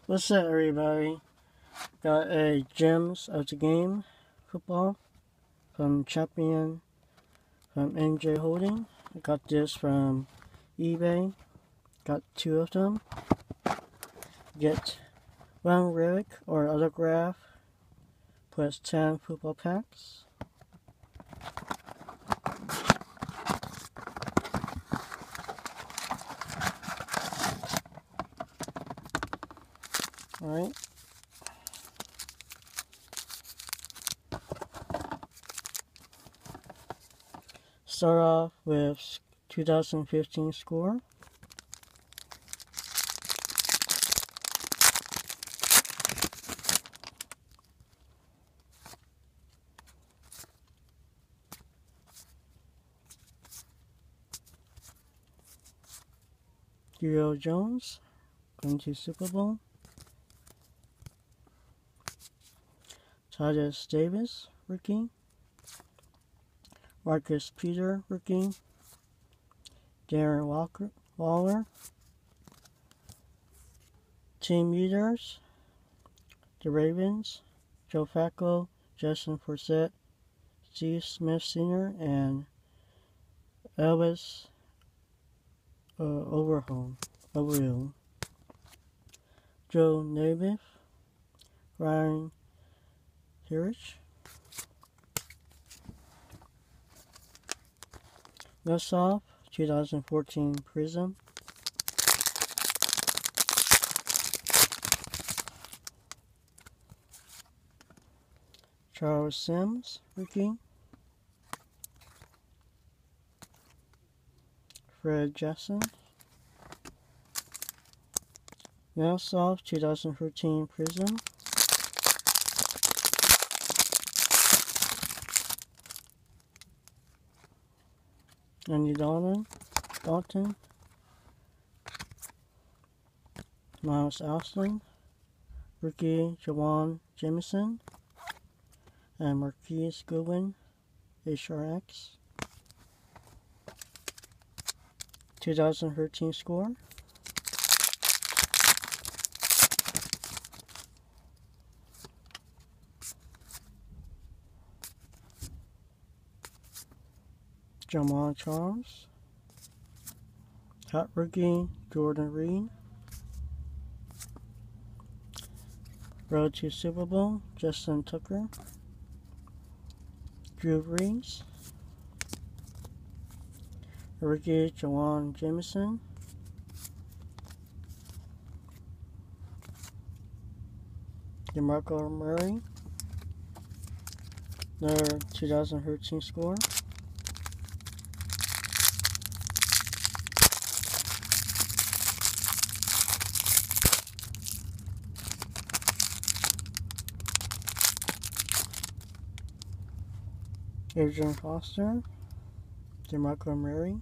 What's up, everybody? Got a Gems of the Game football from Champion from NJ Holding. I got this from eBay. Got two of them. Get one relic or autograph plus 10 football packs. Alright. Start off with 2015 score. Julio Jones going to Super Bowl. Tyus Davis, rookie. Marcus Peter, rookie. Darren Waller. Team leaders, the Ravens, Joe Flacco, Justin Forsett, Steve Smith Sr., and Elvis Overhill. Joe Namath, Ryan Hirsch. Nusshoff, 2014 Prism. Charles Sims, rookie. Fred Jackson. Nusshoff, 2013 Prism. Andy Dalton. Miles Austin. Rookie Jawan Jamison. And Marquise Goodwin, HRX. 2013 score. Jamal Charles. Hot rookie Jordan Reed. Road to Super Bowl Justin Tucker. Drew Brees. Rookie Jawan Jamison. DeMarco Murray. Their 2013 score. Adrian Foster. DeMarco Murray.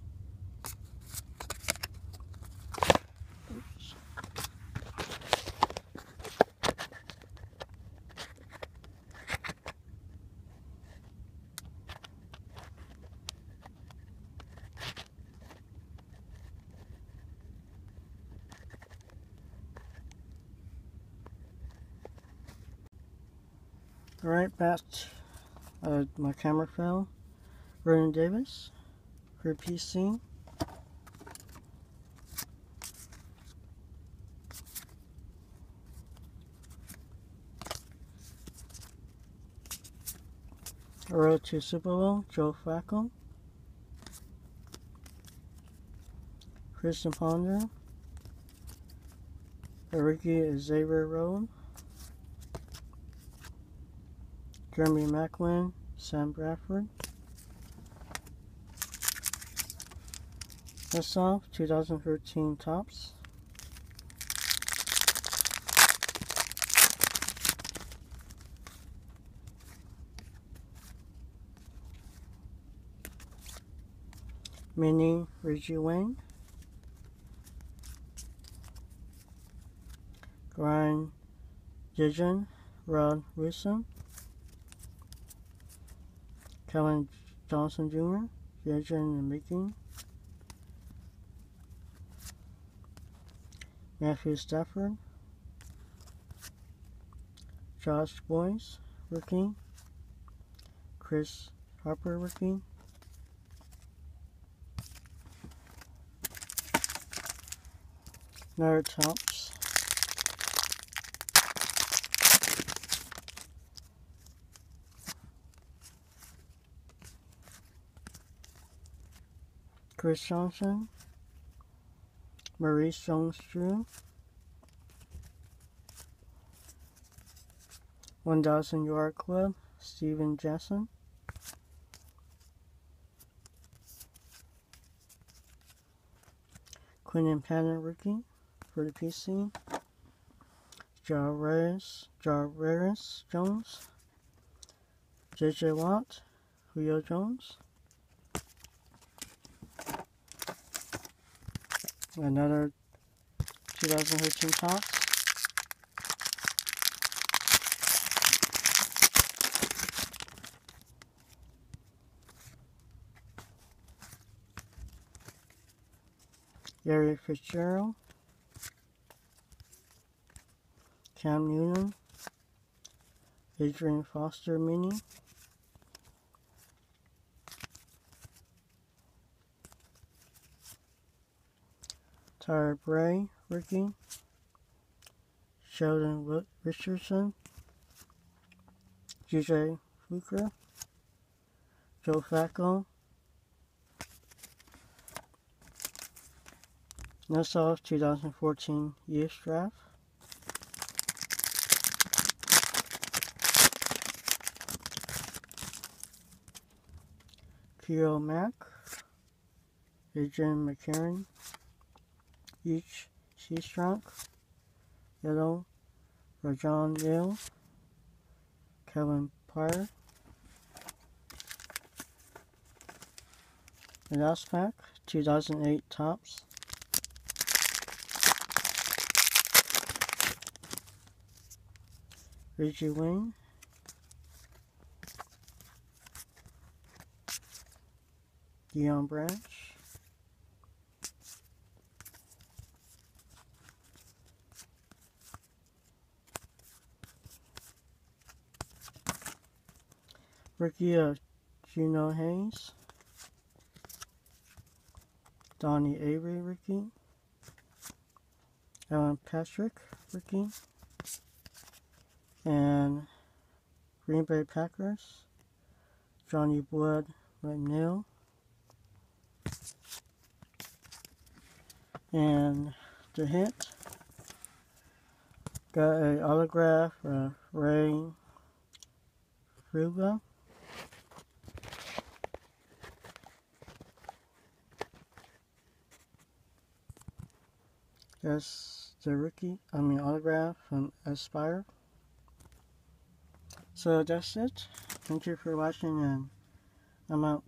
Alright, back. My camera fell. Vernon Davis for PC. Road to Super Bowl, Joe Flacco. Christian Ponder. Rookie Xavier Rowland. Jeremy Maclin, Sam Bradford. Nusshoff, 2013 Topps. Mini Reggie Wayne. Brian Dijon, Rod Wilson. Kevin Johnson Jr., Vision and Making. Matthew Stafford. Josh Boyce rookie. Chris Harper rookie. Another Topps. Chris Johnson. Maurice Jones-Drew. 1,000 Yard Club. Steven Jackson. Quinton Patton rookie for the PC. Jarvis Jones. J.J. Watt. Julio Jones. Another 2013 Topps. Gary Fitzgerald. Cam Newton. Adrian Foster mini. Tyler Bray rookie. Sheldon Richardson. J.J. Fluker. Joe Flacco. Nassau 2014 Youth Draft. Keo Mack. Adrian McCarron. Each Seastrunk. Yellow. Rajon Neal. Kevin Pyre. The last pack, 2008 Topps. Reggie Wayne. Deion Branch. Rookie of Geno Hayes. Donnie Avery rookie. Alan Patrick rookie. And Green Bay Packers. Johnny Blood McNeil. And the hit. Got an autograph of Ray Fruga. That's the autograph from Aspire. So that's it. Thank you for watching, and I'm out.